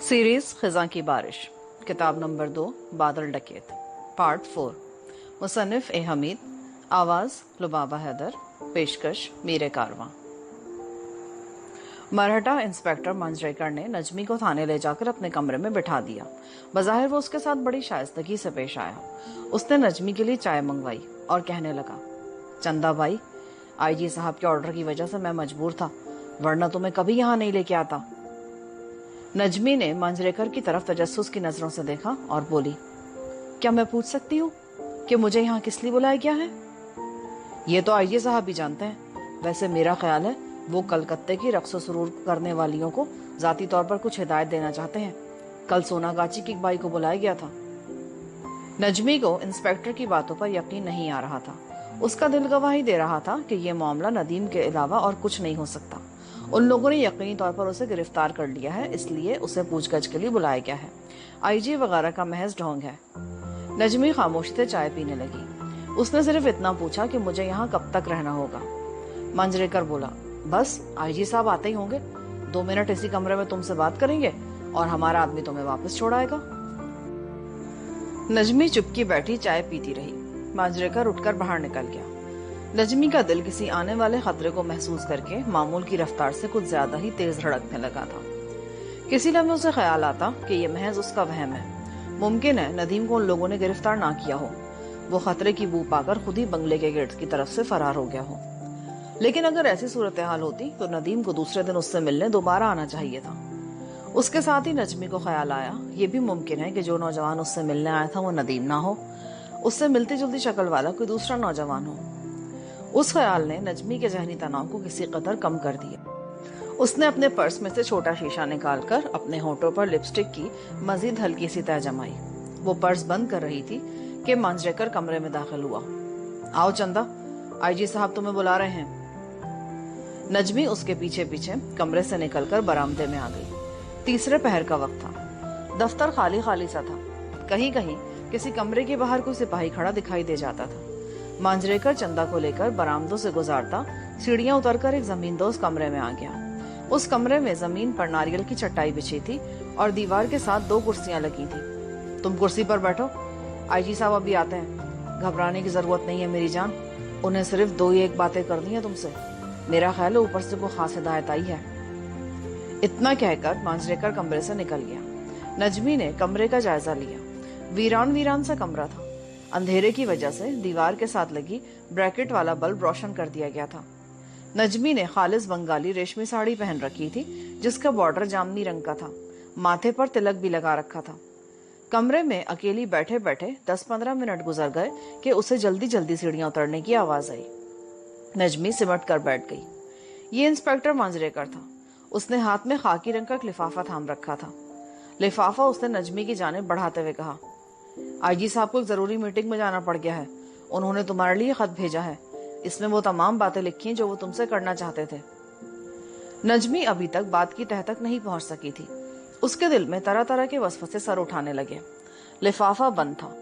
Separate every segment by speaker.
Speaker 1: Series खिज़ां की बारिश, किताब नंबर 2, बादल डकैत, पार्ट 4। मुसन्निफ ए हमीद, आवाज़ लुबाबा हैदर, पेशकश मीरे कारवां। मरहटा इंस्पेक्टर मंजरेकर ने नजमी को थाने ले जाकर अपने कमरे में बिठा दिया। बज़ाहिर वो उसके साथ बड़ी शाइस्तगी से पेश आया। उसने नजमी के लिए चाय मंगवाई और कहने लगा, चंदा भाई, आईजी साहब के ऑर्डर की वजह से मैं मजबूर था, वरना तुम्हें कभी यहाँ नहीं लेके आता। नजमी ने मंजरेकर की तरफ तजस्सुस की नजरों से देखा और बोली, क्या मैं पूछ सकती हूँ कि मुझे यहाँ किस लिए बुलाया गया है? ये तो आईजी साहब भी जानते हैं। वैसे मेरा ख्याल है वो कलकत्ते की रक्सो सुरूर करने वालियों को जाती तौर पर कुछ हिदायत देना चाहते हैं। कल सोनागाची की एक बाई को बुलाया गया था। नजमी को इंस्पेक्टर की बातों पर यकीन नहीं आ रहा था। उसका दिल गवाही दे रहा था कि यह मामला नदीम के अलावा और कुछ नहीं हो सकता। उन लोगों ने यकीनी तौर पर उसे गिरफ्तार कर लिया है, इसलिए उसे पूछगछ के लिए बुलाया गया है। आईजी वगैरह का महज ढोंग है। नजमी खामोशी से चाय पीने लगी। उसने सिर्फ इतना पूछा कि मुझे यहाँ कब तक रहना होगा। मंजरेकर बोला, बस आईजी साहब आते ही होंगे, 2 मिनट इसी कमरे में तुमसे बात करेंगे और हमारा आदमी तुम्हें वापस छोड़ाएगा। नजमी चुपकी बैठी चाय पीती रही। मंजरेकर उठकर बाहर निकल गया। नजमी का दिल किसी आने वाले खतरे को महसूस करके मामूल की रफ्तार से कुछ ज्यादा ही तेज धड़कने लगा था। किसी लम्हे उसे ख्याल आता कि यह महज उसका वहम है। मुमकिन है नदीम को उन लोगों ने गिरफ्तार ना किया हो। वो खतरे की बू पाकर खुद ही बंगले के गेट की तरफ से फरार हो गया हो। लेकिन अगर ऐसी सूरत हाल होती तो नदीम को दूसरे दिन उससे मिलने दोबारा आना चाहिए था। उसके साथ ही नजमी को ख्याल आया, ये भी मुमकिन है कि जो नौजवान उससे मिलने आया था वो नदीम ना हो, उससे मिलती जुलती शक्ल वाला कोई दूसरा नौजवान हो। उस ख्याल ने नजमी के जहनी तनाव को किसी कदर कम कर दिया। उसने अपने पर्स में से छोटा शीशा निकालकर अपने होठों पर लिपस्टिक की मजीद हल्की सी तह जमाई। वो पर्स बंद कर रही थी कि मंजरेकर कमरे में दाखिल हुआ। आओ चंदा, आईजी साहब तुम्हें बुला रहे हैं। नजमी उसके पीछे पीछे कमरे से निकलकर बरामदे में आ गई। तीसरे पहर का वक्त था। दफ्तर खाली खाली सा था। कहीं कहीं किसी कमरे के बाहर कोई सिपाही खड़ा दिखाई दे जाता था। मंजरेकर चंदा को लेकर बरामदों से गुजारता सीढ़ियां उतरकर एक जमींदोज कमरे में आ गया। उस कमरे में जमीन पर नारियल की चटाई बिछी थी और दीवार के साथ 2 कुर्सियां लगी थी। तुम कुर्सी पर बैठो, आईजी साहब अभी आते हैं। घबराने की जरूरत नहीं है मेरी जान, उन्हें सिर्फ 2 ही एक बातें करनी है तुमसे। मेरा ख्याल है ऊपर से कोई खास हिदायत आई है। इतना कहकर मंजरेकर कमरे से निकल गया। नजमी ने कमरे का जायजा लिया। वीरान वीरान सा कमरा था। अंधेरे की वजह से दीवार के साथ लगी ब्रैकेट वाला बल्ब रोशन कर दिया गया था। नजमी ने खालिस बंगाली रेशमी साड़ी पहन रखी थी, जिसका बॉर्डर जामनी रंग का था। माथे पर तिलक भी लगा रखा था। कमरे में अकेली बैठे बैठे 10-15 मिनट गुजर गए कि उसे जल्दी जल्दी सीढ़ियां उतरने की आवाज आई। नजमी सिमट कर बैठ गई। ये इंस्पेक्टर मंजरेकर था। उसने हाथ में खाकी रंग का लिफाफा थाम रखा था। लिफाफा उसने नजमी की जानिब बढ़ाते हुए कहा, आईजी साहब को एक जरूरी मीटिंग में जाना पड़ गया है। उन्होंने तुम्हारे लिए खत भेजा है। इसमें वो तमाम बातें लिखी जो वो तुमसे करना चाहते थे। नजमी अभी तक बात की तह तक नहीं पहुंच सकी थी। उसके दिल में तरह तरह के वसवसे सर उठाने लगे। लिफाफा बंद था।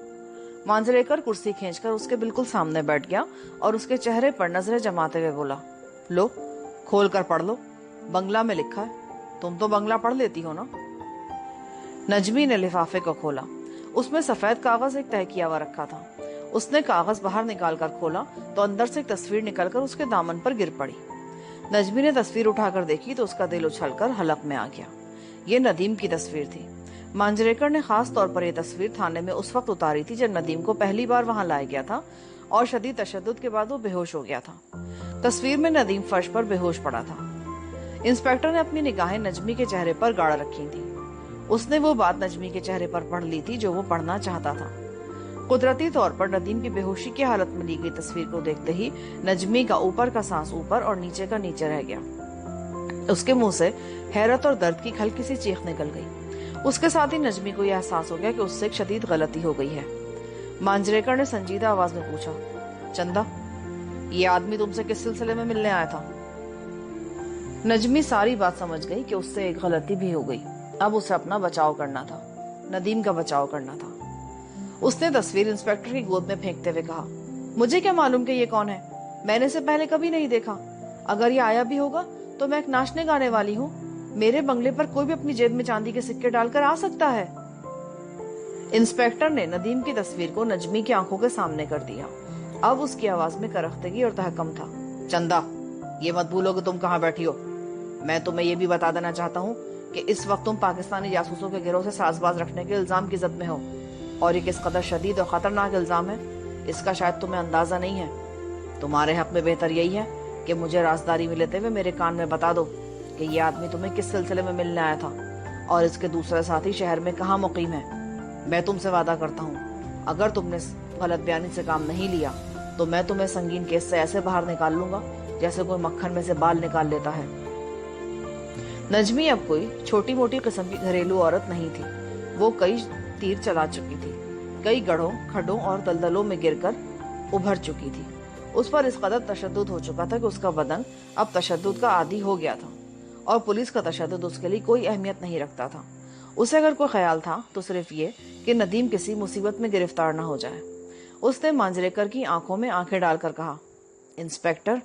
Speaker 1: मंजरेकर कुर्सी खींचकर उसके बिल्कुल सामने बैठ गया और उसके चेहरे पर नजरें जमाते हुए बोला, लो खोल कर पढ़ लो, बंगला में लिखा है। तुम तो बंगला पढ़ लेती हो ना। नजमी ने लिफाफे को खोला। उसमें सफेद कागज एक तह किया हुआ रखा था। उसने कागज बाहर निकालकर खोला तो अंदर से एक तस्वीर निकलकर उसके दामन पर गिर पड़ी। नजमी ने तस्वीर उठाकर देखी तो उसका दिल उछलकर हलक में आ गया। ये नदीम की तस्वीर थी। मंजरेकर ने खास तौर पर यह तस्वीर थाने में उस वक्त उतारी थी जब नदीम को पहली बार वहां लाया गया था और शदीद तशद्दुद के बाद वो बेहोश हो गया था। तस्वीर में नदीम फर्श पर बेहोश पड़ा था। इंस्पेक्टर ने अपनी निगाहें नजमी के चेहरे पर गाड़ रखी थी। उसने वो बात नजमी के चेहरे पर पढ़ ली थी जो वो पढ़ना चाहता था। कुदरती तौर पर नदीम की बेहोशी की हालत में ली गई तस्वीर को देखते ही नजमी का ऊपर का सांस ऊपर और नीचे का नीचे रह गया। उसके मुंह से हैरत और दर्द की हल्की सी चीख निकल गई। उसके साथ ही नजमी को यह एहसास हो गया कि उससे एक शदीद गलती हो गई है। मंजरेकर ने संजीदा आवाज में पूछा, चंदा, ये आदमी तुमसे किस सिलसिले में मिलने आया था? नजमी सारी बात समझ गई कि उससे एक गलती भी हो गई। अब उसे अपना बचाव करना था, नदीम का बचाव करना था। उसने तस्वीर इंस्पेक्टर की गोद में फेंकते हुए कहा, मुझे क्या मालूम कि ये कौन है? मैंने इसे पहले कभी नहीं देखा। अगर ये आया भी होगा तो मैं एक नाचने गाने वाली हूँ। मेरे बंगले पर कोई भी अपनी जेब में चांदी के सिक्के डालकर आ सकता है। इंस्पेक्टर ने नदीम की तस्वीर को नजमी की आंखों के सामने कर दिया। अब उसकी आवाज में करख्तगी और तहकम था। चंदा, ये मत भूलो कि तुम कहाँ बैठी हो। मैं तुम्हें ये भी बता देना चाहता हूँ कि इस वक्त तुम पाकिस्तानी जासूसों के गिरोह से साजबाज रखने के इल्जाम की जद में हो, और ये किस कदर शदीद और खतरनाक इल्जाम है इसका शायद तुम्हें अंदाजा नहीं है। तुम्हारे हक में बेहतर यही है कि मुझे राजदारी में लेते हुए मेरे कान में बता दो कि ये आदमी तुम्हें किस सिलसिले में मिलने आया था और इसके दूसरे साथी शहर में कहाँ मुकीम है। मैं तुमसे वादा करता हूँ, अगर तुमने गलत बयानी से काम नहीं लिया तो मैं तुम्हें संगीन केस से ऐसे बाहर निकाल लूंगा जैसे कोई मक्खन में से बाल निकाल लेता है। नजमी अब कोई छोटी मोटी किस्म की घरेलू औरत नहीं थी। वो कई तीर चला चुकी थी, कई गढ़ों, खड्डों और दलदलों में गिरकर उभर चुकी थी। उस पर इस कदर तशद्दुद हो चुका था कि उसका बदन अब तशद्दुद का आदी हो गया था और पुलिस का तशद्दुद उसके लिए कोई अहमियत नहीं रखता था। उसे अगर कोई ख्याल था तो सिर्फ ये कि नदीम किसी मुसीबत में गिरफ्तार न हो जाए। उसने मांजरेकर की आंखों में आंखें डालकर कहा, इंस्पेक्टर,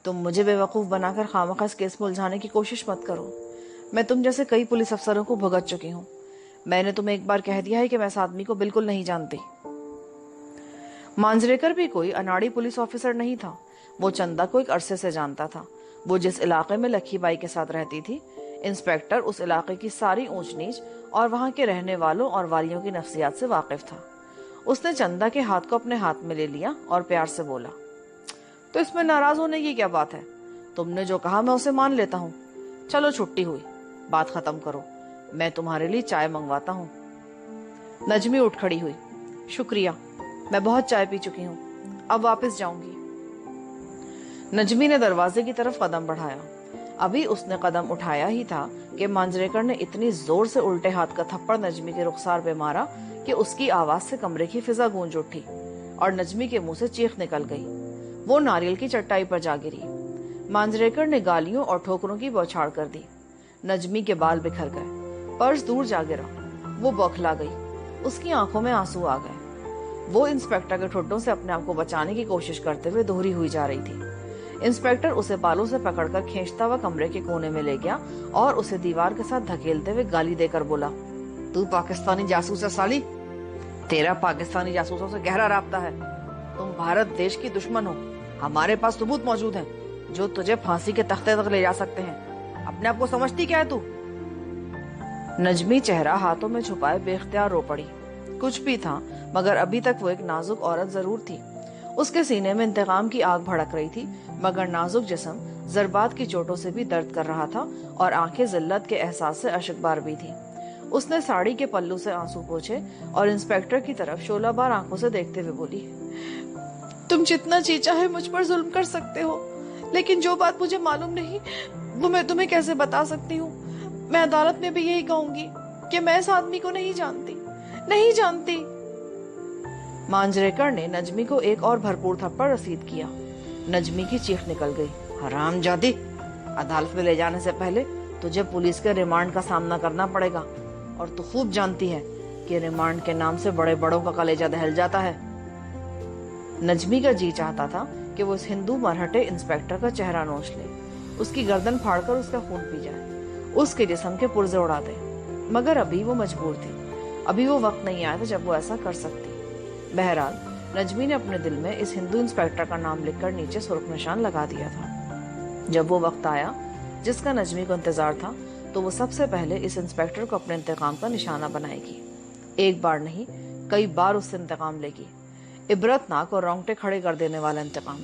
Speaker 1: तुम मुझे बेवकूफ बनाकर खामखा इस केस में उलझाने की कोशिश मत करो। मैं तुम जैसे कई पुलिस अफसरों को भुगत चुकी हूँ। मैंने तुम्हें एक बार कह दिया है कि मैं इस आदमी को बिल्कुल नहीं जानती। मांजरेकर भी कोई अनाड़ी पुलिस ऑफिसर नहीं था। वो चंदा को एक अरसे से जानता था। वो जिस इलाके में लखी बाई के साथ रहती थी, इंस्पेक्टर उस इलाके की सारी ऊंच नीच और वहां के रहने वालों और वालियों की नफ्सियात से वाकिफ था। उसने चंदा के हाथ को अपने हाथ में ले लिया और प्यार से बोला, तो इसमें नाराज होने की क्या बात है? तुमने जो कहा मैं उसे मान लेता हूँ। चलो छुट्टी हुई, बात खत्म करो, मैं तुम्हारे लिए चाय मंगवाता हूँ। नजमी उठ खड़ी हुई। शुक्रिया, मैं बहुत चाय पी चुकी हूँ, अब वापस जाऊंगी। नजमी ने दरवाजे की तरफ कदम बढ़ाया। अभी उसने कदम उठाया ही था कि मांजरेकर ने इतनी जोर से उल्टे हाथ का थप्पड़ नजमी के रुखसार पे मारा कि उसकी आवाज से कमरे की फिजा गूंज उठी और नजमी के मुंह से चीख निकल गई। वो नारियल की चट्टाई पर जा गिरी। मांजरेकर ने गालियों और ठोकरों की बौछार कर दी। नजमी के बाल बिखर गए, पर्स दूर जा गिरा। वो बौखला गई, उसकी आंखों में आंसू आ गए। वो इंस्पेक्टर के ठुड्डों से अपने आप को बचाने की कोशिश करते हुए दोहरी हुई जा रही थी। इंस्पेक्टर उसे बालों से पकड़कर खींचता हुआ कमरे के कोने में ले गया और उसे दीवार के साथ धकेलते हुए गाली देकर बोला, तू पाकिस्तानी जासूस है साली, तेरा पाकिस्तानी जासूसों से गहरा राब्ता है। तुम भारत देश की दुश्मन हो। हमारे पास सबूत मौजूद हैं जो तुझे फांसी के तख्ते तक ले जा सकते हैं। अपने आप को समझती क्या है तू? नजमी चेहरा हाथों में छुपाए बेख्तियार रो पड़ी। कुछ भी था, मगर अभी तक वो एक नाजुक औरत जरूर थी। उसके सीने में इंतकाम की आग भड़क रही थी, मगर नाजुक जिस्म जरबात की चोटों से भी दर्द कर रहा था और आंखें जिल्लत के एहसास से अशकबार भी थी। उसने साड़ी के पल्लू से आंसू पोंछे और इंस्पेक्टर की तरफ शोलाबार आंखों से देखते हुए बोली, तुम जितना जी चाहे मुझ पर जुल्म कर सकते हो, लेकिन जो बात मुझे मालूम नहीं वो मैं तुम्हें कैसे बता सकती हूँ। मैं अदालत में भी यही कहूंगी कि मैं इस आदमी को नहीं जानती। मांजरेकर ने नजमी को एक और भरपूर थप्पड़ रसीद किया। नजमी की चीख निकल गई, हरामजादी, अदालत में ले जाने से पहले तुझे पुलिस के रिमांड का सामना करना पड़ेगा और तू खूब जानती है कि रिमांड के नाम से बड़े बड़ों का कलेजा दहल जाता है। नजमी का जी चाहता था कि वो इस हिंदू मरहटे इंस्पेक्टर का चेहरा नोच ले, उसकी गर्दन फाड़कर उसका खून पी जाए, उसके जिस्म के पुर्जे उड़ा दे, मगर अभी वो मजबूर थी। अभी वो वक्त नहीं आया था जब वो ऐसा कर सकती। बहरहाल नजमी ने अपने दिल में इस हिंदू इंस्पेक्टर का नाम लिखकर नीचे सुर्ख निशान लगा दिया था। जब वो वक्त आया जिसका नजमी को इंतजार था, तो वो सबसे पहले इस इंस्पेक्टर को अपने इंतकाम का निशाना बनाएगी। एक बार नहीं, कई बार उससे इंतकाम लेगी। इबरतनाक और रोंगटे खड़े कर देने वाला इंतकाम।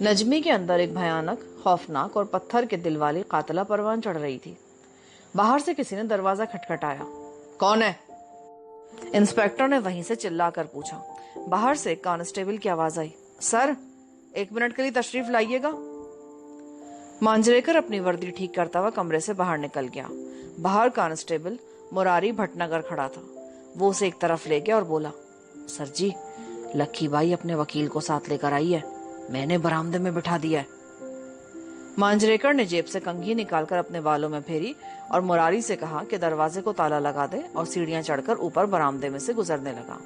Speaker 1: नजमी के अंदर एक भयानक, खौफनाक और पत्थर के दिल वाली कातिला परवान चढ़ रही थी। बाहर से किसी ने दरवाजा खटखटाया। कौन है? इंस्पेक्टर ने वहीं से चिल्लाकर पूछा। बाहर से कांस्टेबल की आवाज आई, सर 1 मिनट के लिए तशरीफ लाइएगा। मांजरेकर अपनी वर्दी ठीक करता हुआ कमरे से बाहर निकल गया। बाहर कांस्टेबल मुरारी भटनागर खड़ा था। वो उसे एक तरफ ले गया और बोला, सर जी, लक्की बाई अपने वकील को साथ लेकर आई है, मैंने बरामदे में बिठा दिया है। मांजरेकर ने जेब से कंघी निकालकर अपने बालों में फेरी और मुरारी से कहा कि दरवाजे को ताला लगा दे और सीढ़ियां चढ़कर ऊपर बरामदे में से गुजरने लगा।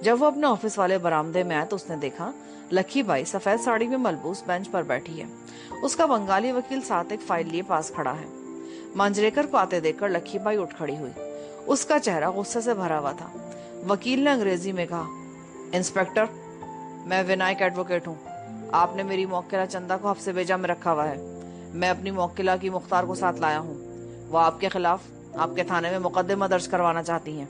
Speaker 1: जब वो अपने ऑफिस वाले बरामदे में आया तो उसने देखा लक्की बाई सफेद साड़ी में मलबूस बेंच पर बैठी है। उसका बंगाली वकील साथ एक फाइल लिए पास खड़ा है। मांजरेकर को आते देखकर लक्की बाई उठ खड़ी हुई। उसका चेहरा गुस्से से भरा हुआ था। वकील ने अंग्रेजी में कहा, इंस्पेक्टर, मैं विनायक एडवोकेट हूँ। आपने मेरी मौक्किला चंदा को हफ्ते बेजा में रखा हुआ है। मैं अपनी मौक्किला की मुख्तार को साथ लाया हूँ। वो आपके खिलाफ आपके थाने में मुकदमा दर्ज करवाना चाहती हैं।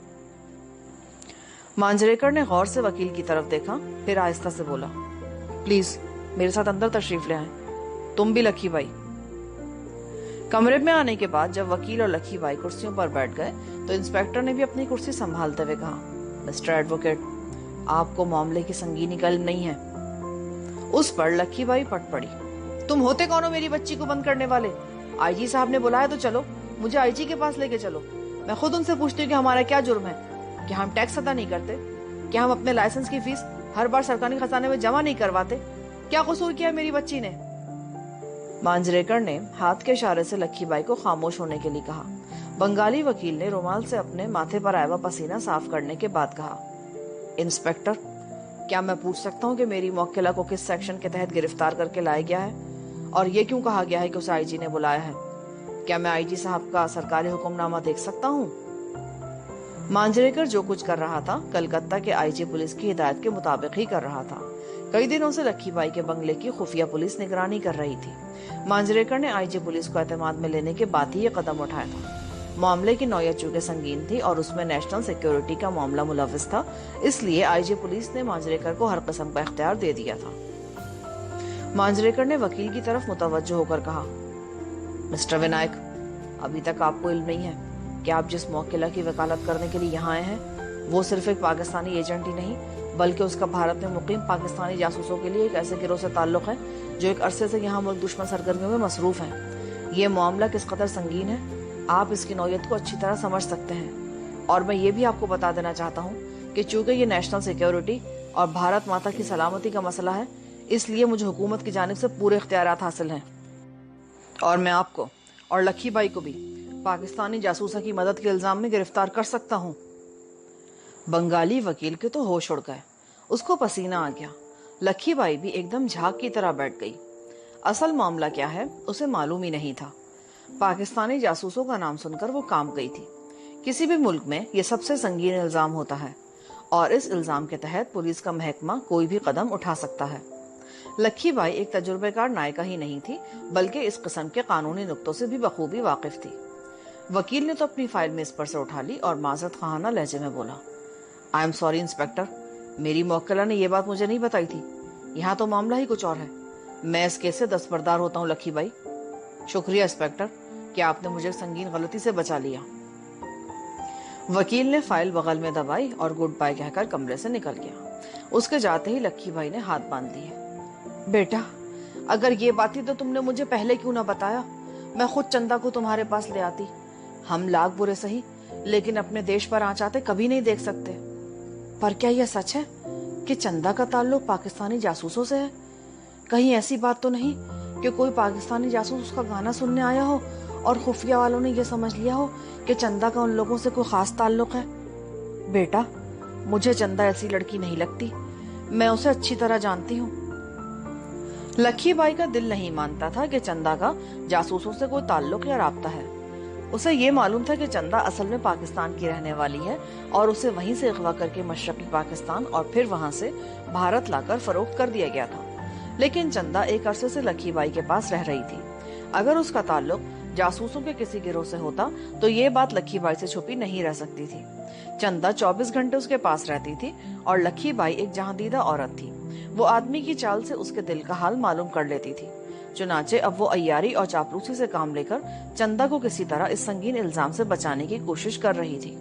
Speaker 1: मांजरेकर ने गौर से वकील की तरफ देखा, फिर आहिस्ता से बोला, प्लीज मेरे साथ अंदर तशरीफ ले आए। तुम भी लक्की बाई। कमरे में आने के बाद जब वकील और लक्की बाई कुर्सियों पर बैठ गए तो इंस्पेक्टर ने भी अपनी कुर्सी संभालते हुए कहा, मिस्टर एडवोकेट, आपको मामले की संगीनी का इल्म नहीं है। उस पर लक्की बाई पट पड़ी, तुम होते कौन हो मेरी बच्ची को बंद करने वाले? आईजी साहब ने बुलाया तो चलो, मुझे आईजी के पास लेके चलो। मैं खुद उनसे पूछती हूँ कि हमारा क्या जुर्म है? क्या हम टैक्स अदा नहीं करते? क्या हम अपने लाइसेंस की फीस हर बार सरकारी खजाने में जमा नहीं करवाते? क्या कसूर किया मेरी बच्ची ने? मांजरेकर ने हाथ के इशारे से लक्की बाई को खामोश होने के लिए कहा। बंगाली वकील ने रुमाल से अपने माथे पर आया हुआ पसीना साफ करने के बाद कहा, इंस्पेक्टर, क्या मैं पूछ सकता हूँ कि मेरी मौक्किला को किस सेक्शन के तहत गिरफ्तार करके लाया गया है और ये क्यों कहा गया है कि उसे आईजी ने बुलाया है? क्या मैं आईजी साहब का सरकारी हुक्मनामा देख सकता हूँ? मांजरेकर जो कुछ कर रहा था कलकत्ता के आईजी पुलिस की हिदायत के मुताबिक ही कर रहा था। कई दिनों से लक्की बाई के बंगले की खुफिया पुलिस निगरानी कर रही थी। मांजरेकर ने आईजी पुलिस को एतमाद में लेने के बाद ही ये कदम उठाया था। मामले की नौयत चूंकि संगीन थी और उसमें नेशनल सिक्योरिटी का मामला मुलविस था, इसलिए आईजी पुलिस ने मांजरेकर को हर किस्म का इख्तियार दे दिया था। मांजरेकर ने वकील की तरफ मुतवज्जो होकर कहा, मिस्टर विनायक, अभी तक आपको इल्म नहीं है कि आप जिस मौक्किला की वकालत करने के लिए यहाँ आए हैं वो सिर्फ एक पाकिस्तानी एजेंट ही नहीं बल्कि उसका भारत में मुकीम पाकिस्तानी जासूसों के लिए एक ऐसे गिरोह से ताल्लुक है जो एक अरसे से यहाँ मुल्क दुश्मन सरगर्मियों में मसरूफ है। ये मामला किस कदर संगीन है आप इसकी नौयत को अच्छी तरह समझ सकते हैं। और मैं ये भी आपको बता देना चाहता हूँ कि चूंकि ये नेशनल सिक्योरिटी और भारत माता की सलामती का मसला है, इसलिए मुझे हुकूमत की जानिब से पूरे इख्तियारात हासिल हैं और मैं आपको और लक्की बाई को भी पाकिस्तानी जासूसा की मदद के इल्जाम में गिरफ्तार कर सकता हूँ। बंगाली वकील के तो होश उड़ गए, उसको पसीना आ गया। लक्की बाई भी एकदम झाग की तरह बैठ गई। असल मामला क्या है उसे मालूम ही नहीं था। पाकिस्तानी जासूसों का नाम सुनकर वो कांप गई थी। किसी भी मुल्क में ये सबसे संगीन इल्जाम होता है और इस इल्जाम के तहत पुलिस का महकमा कोई भी कदम उठा सकता है। लक्की बाई एक तजुर्बेकार नायिका ही नहीं थी बल्कि इस किस्म के कानूनी नुक्तों से भी बखूबी वाकिफ थी। वकील ने तो अपनी फाइल में इस पर से उठा ली और माजरत खाना लहजे में बोला, आई एम सॉरी इंस्पेक्टर, मेरी मौक्किला ने ये बात मुझे नहीं बताई थी। यहाँ तो मामला ही कुछ और है। मैं इस केस से दस्तबरदार होता हूँ लक्की बाई। शुक्रिया इंस्पेक्टर कि आपने मुझे संगीन गलती से बचा लिया। वकील ने फाइल बगल में दबाई और गुड बाय कहकर कमरे से निकल गया। उसके जाते ही लक्की बाई ने हाथ बांध दिए। बेटा, अगर ये बात थी तो तुमने मुझे पहले क्यों ना बताया? मैं खुद चंदा को तुम्हारे पास ले आती। हम लाख बुरे सही लेकिन अपने देश पर आँच आते कभी नहीं देख सकते। पर क्या यह सच है कि चंदा का ताल्लुक पाकिस्तानी जासूसों से है? कहीं ऐसी बात तो नहीं कि कोई पाकिस्तानी जासूस उसका गाना सुनने आया हो और खुफिया वालों ने यह समझ लिया हो कि चंदा का उन लोगों से कोई खास ताल्लुक है? बेटा, मुझे चंदा ऐसी लड़की नहीं लगती। मैं उसे अच्छी तरह जानती हूँ। लक्की बाई का दिल नहीं मानता था कि चंदा का जासूसों से कोई ताल्लुक या राब्ता है। उसे ये मालूम था कि चंदा असल में पाकिस्तान की रहने वाली है और उसे वहीं से अगवा करके मशरकी पाकिस्तान और फिर वहां से भारत लाकर फरोख्त कर दिया गया था। लेकिन चंदा एक अरसे से लक्की बाई के पास रह रही थी। अगर उसका ताल्लुक जासूसों के किसी गिरोह से होता तो ये बात लक्की बाई से छुपी नहीं रह सकती थी। चंदा 24 घंटे उसके पास रहती थी और लक्की बाई एक जहांदीदा औरत थी। वो आदमी की चाल से उसके दिल का हाल मालूम कर लेती थी। चुनाचे अब वो अय्यारी और चापलूसी से काम लेकर चंदा को किसी तरह इस संगीन इल्जाम से बचाने की कोशिश कर रही थी।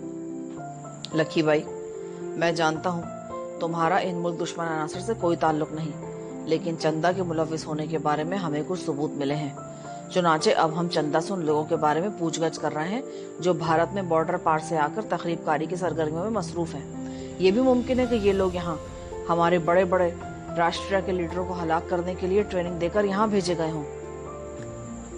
Speaker 1: लक्की बाई, मैं जानता हूँ तुम्हारा इन मुल्क दुश्मन अनासर से कोई ताल्लुक नहीं, लेकिन चंदा के मुलविस होने के बारे में हमें कुछ सबूत मिले हैं। चुनाचे अब हम चंदा से उन लोगों के बारे में पूछगछ कर रहे हैं जो भारत में बॉर्डर पार से आकर तखरीबकारी की सरगर्मियों में मसरूफ हैं। ये भी मुमकिन है कि ये लोग यहाँ हमारे बड़े बड़े राष्ट्रीय के लीडरों को हलाक करने के लिए ट्रेनिंग देकर यहाँ भेजे गए हों।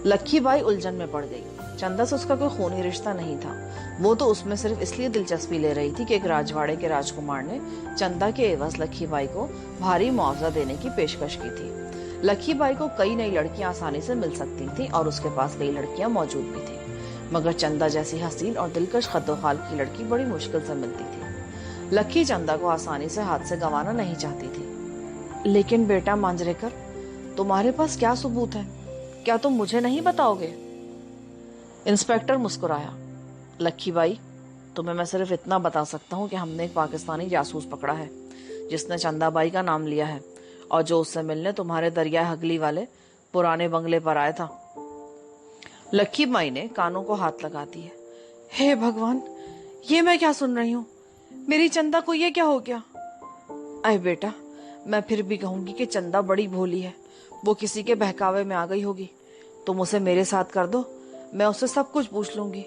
Speaker 1: लक्की बाई उलझन में पड़ गई। चंदा से उसका कोई खूनी रिश्ता नहीं था। वो तो उसमें सिर्फ इसलिए दिलचस्पी ले रही थी कि एक राजवाड़े के राजकुमार ने चंदा के एवज लक्की बाई को भारी मुआवजा देने की पेशकश की थी। लक्की बाई को कई नई लड़कियां आसानी से मिल सकती थी और उसके पास कई लड़कियां मौजूद भी थी। मगर चंदा जैसी हसीन और दिलकश खद्दोखाल की लड़की बड़ी मुश्किल से मिलती थी। लक्की चंदा को आसानी से हाथ से गंवाना नहीं चाहती थी। लेकिन बेटा मांजरेकर, तुम्हारे पास क्या सबूत है? क्या तुम मुझे नहीं बताओगे? इंस्पेक्टर मुस्कुराया। लक्की बाई, तुम्हें मैं सिर्फ इतना बता सकता हूँ कि हमने एक पाकिस्तानी जासूस पकड़ा है जिसने चंदा बाई का नाम लिया है और जो उससे मिलने तुम्हारे दरिया हगली वाले पुराने बंगले पर आया था। लक्की बाई ने कानों को हाथ लगा दिए। हे भगवान, ये मैं क्या सुन रही हूँ? मेरी चंदा को ये क्या हो गया? अरे बेटा, मैं फिर भी कहूंगी कि चंदा बड़ी भोली है, वो किसी के बहकावे में आ गई होगी। तुम उसे मेरे साथ कर दो, मैं उससे सब कुछ पूछ लूंगी,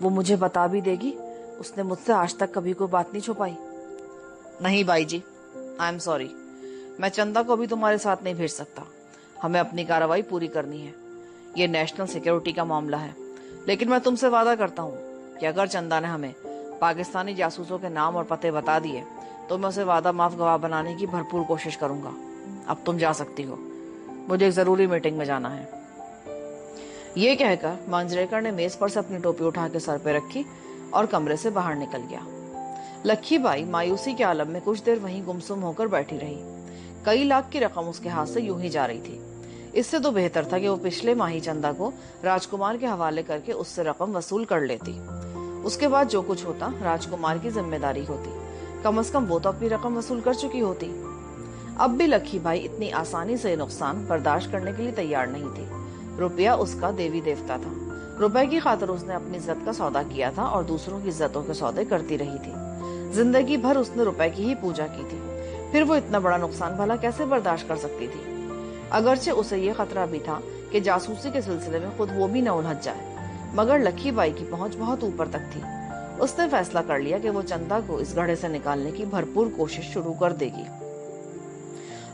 Speaker 1: वो मुझे बता भी देगी। उसने मुझसे आज तक कभी कोई बात नहीं छुपाई। नहीं बाई जी, आई एम सॉरी, मैं चंदा को भी तुम्हारे साथ नहीं भेज सकता। हमें अपनी कार्रवाई पूरी करनी है। ये नेशनल सिक्योरिटी का मामला है। लेकिन मैं तुमसे वादा करता हूँ कि अगर चंदा ने हमें पाकिस्तानी जासूसों के नाम और पते बता दिए तो मैं उसे वादा माफ गवाह बनाने की भरपूर कोशिश करूंगा। अब तुम जा सकती हो, मुझे एक जरूरी मीटिंग में जाना है। ये कहकर मांजरेकर ने मेज पर से अपनी टोपी उठा के सर पे रखी और कमरे से बाहर निकल गया। लक्की बाई मायूसी के आलम में कुछ देर वहीं गुमसुम होकर बैठी रही। कई लाख की रकम उसके हाथ से यूं ही जा रही थी। इससे तो बेहतर था कि वो पिछले माह ही चंदा को राजकुमार के हवाले करके उससे रकम वसूल कर लेती। उसके बाद जो कुछ होता राजकुमार की जिम्मेदारी होती। कम से कम वो तो अपनी रकम वसूल कर चुकी होती। अब भी लक्की बाई इतनी आसानी से नुकसान बर्दाश्त करने के लिए तैयार नहीं थी। रुपया उसका देवी देवता था। रुपए की खातिर उसने अपनी इज्जत का सौदा किया था और दूसरों की इज्जतों के सौदे करती रही थी। जिंदगी भर उसने रुपए की ही पूजा की थी। फिर वो इतना बड़ा नुकसान भला कैसे बर्दाश्त कर सकती थी? अगरचे उसे ये खतरा भी था कि जासूसी के सिलसिले में खुद वो भी न उलझ जाए, मगर लक्की बाई की पहुंच बहुत ऊपर तक थी। उसने फैसला कर लिया कि वो चंदा को इस गड्ढे से निकालने की भरपूर कोशिश शुरू कर देगी।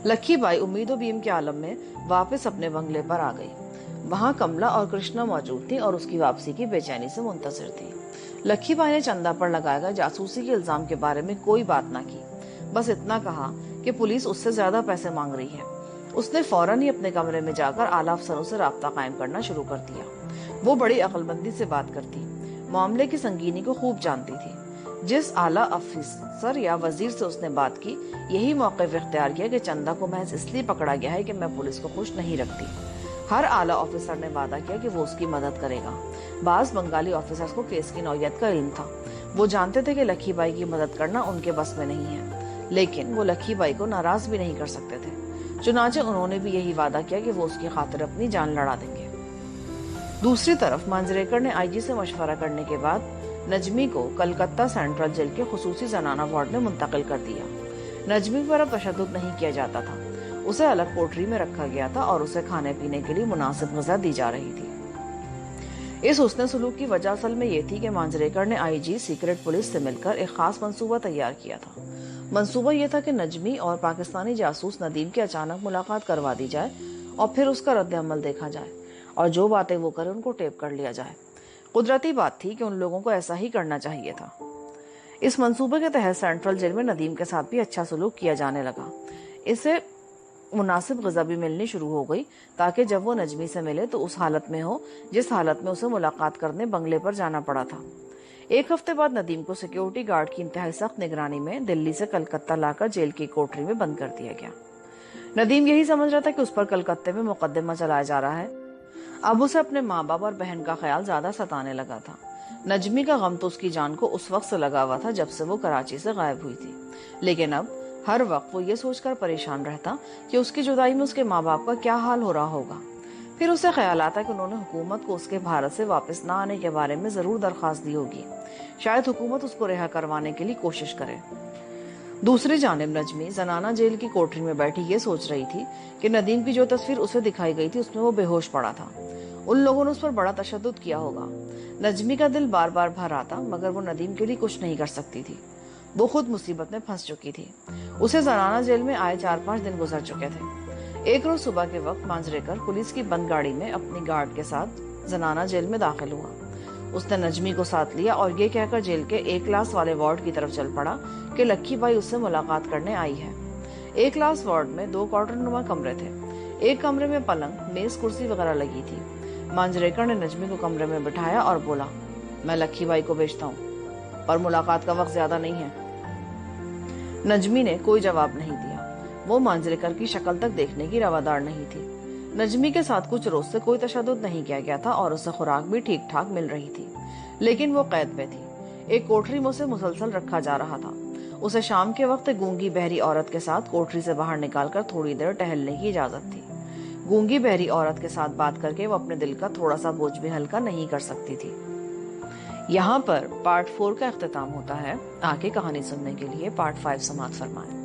Speaker 1: लक्की बाई उम्मीदों बीम के आलम में वापस अपने बंगले पर आ गई। वहां कमला और कृष्णा मौजूद थी और उसकी वापसी की बेचैनी से मुंतजिर थी। लक्की बाई ने चंदा पर लगाए गए जासूसी के इल्जाम के बारे में कोई बात ना की, बस इतना कहा कि पुलिस उससे ज्यादा पैसे मांग रही है। उसने फौरन ही अपने कमरे में जाकर आला अफसरों से राब्ता कायम करना शुरू कर दिया। वो बड़ी अक्लमंदी से बात करती, मामले की संगीनी को खूब जानती थी। जिस आला अफसर या वजीर से उसने बात की, यही मौका इख्तियार किया कि चंदा को महज इसलिए पकड़ा गया है कि मैं पुलिस को खुश नहीं रखती। हर आला ऑफिसर ने वादा किया कि वो उसकी मदद करेगा। बाज बंगाली ऑफिसर्स को केस की नौयत का इल्म था। वो जानते थे कि लक्की बाई की मदद करना उनके बस में नहीं है, लेकिन वो लक्की बाई को नाराज भी नहीं कर सकते थे। चुनाचे उन्होंने भी यही वादा किया कि वो उसकी खातिर अपनी जान लड़ा देंगे। दूसरी तरफ मांजरेकर ने आईजी से मशवरा करने के बाद नजमी को कलकत्ता सेंट्रल जेल के खुसूसी जनाना वार्ड में मुंतकिल कर दिया। नजमी पर अब तशद्दुद नहीं किया जाता था। उसे अलग कोठरी में रखा गया था और उसे खाने पीने के लिए मुनासिब ग़िज़ा दी जा रही थी। इस हुस्न सलूक की वजह असल में ये थी कि मांजरेकर ने आईजी सीक्रेट पुलिस से मिलकर एक खास मंसूबा तैयार किया था। मंसूबा ये था कि नजमी और पाकिस्तानी जासूस नदीम की अचानक मुलाकात करवा दी जाए और फिर उसका रद्द अमल देखा जाए और जो बातें वो करे उनको टेप कर लिया जाए। कुदरती बात थी कि उन लोगों को ऐसा ही करना चाहिए था। इस मंसूबे के तहत सेंट्रल जेल में नदीम के साथ भी अच्छा सलूक किया जाने लगा। इसे मुनासिब ग़िज़ा भी मिलनी शुरू हो गई ताकि जब वो नजमी से मिले तो उस हालत में हो जिस हालत में उसे मुलाकात करने बंगले पर जाना पड़ा था। एक हफ्ते बाद नदीम को सिक्योरिटी गार्ड की इंतहाई सख्त निगरानी में दिल्ली से कलकत्ता लाकर जेल की कोठरी में बंद कर दिया गया। नदीम यही समझ रहा था कि उस पर कलकत्ते में मुकदमा चलाया जा रहा है। अब उसे अपने माँ बाप और बहन का ख्याल ज्यादा सताने लगा था। नजमी का गम तो उसकी जान को उस वक्त से लगा हुआ था जब से वो कराची से गायब हुई थी, लेकिन अब हर वक्त वो ये सोचकर परेशान रहता कि उसकी जुदाई में उसके माँ बाप का क्या हाल हो रहा होगा। फिर उसे ख्याल आता कि उन्होंने हुकूमत को उसके भारत से वापस न आने के बारे में जरूर दरख्वास्त दी होगी। शायद हुकूमत उसको रिहा करवाने के लिए कोशिश करे। दूसरी जानिब नजमी जनाना जेल की कोठरी में बैठी ये सोच रही थी कि नदीम की जो तस्वीर उसे दिखाई गई थी उसमें वो बेहोश पड़ा था। उन लोगों ने उस पर बड़ा तशद्दुद किया होगा। नजमी का दिल बार बार भर आता, मगर वो नदीम के लिए कुछ नहीं कर सकती थी। वो खुद मुसीबत में फंस चुकी थी। उसे जनाना जेल में आए 4-5 दिन गुजर चुके थे। एक रोज सुबह के वक्त मांजरेकर पुलिस की बंद गाड़ी में अपनी गार्ड के साथ जनाना जेल में दाखिल हुआ। उसने नजमी को साथ लिया और ये कहकर जेल के A क्लास वाले वार्ड की तरफ चल पड़ा कि लक्की बाई उससे मुलाकात करने आई है। A क्लास वार्ड में 2 क्वार्टर नुमा कमरे थे। एक कमरे में पलंग, मेज, कुर्सी वगैरह लगी थी। मांजरेकर ने नजमी को कमरे में बिठाया और बोला, मैं लक्की बाई को भेजता हूँ और मुलाकात का वक्त ज्यादा नहीं है। नजमी ने कोई जवाब नहीं दिया। वो मांजरेकर की शक्ल तक देखने की रवादार नहीं थी। नजमी के साथ कुछ रोज से कोई तशद्दुद नहीं किया गया था और उसे खुराक भी ठीक ठाक मिल रही थी, लेकिन वो कैद पे थी। एक कोठरी में उसे मुसलसल रखा जा रहा था। उसे शाम के वक्त गूंगी बहरी औरत के साथ कोठरी से बाहर निकालकर थोड़ी देर टहलने की इजाजत थी। गूंगी बहरी औरत के साथ बात करके वो अपने दिल का थोड़ा सा बोझ भी हल्का नहीं कर सकती थी। यहाँ पर पार्ट 4 का इख्तिताम होता है। आगे कहानी सुनने के लिए पार्ट 5 समाप्त फरमाएं।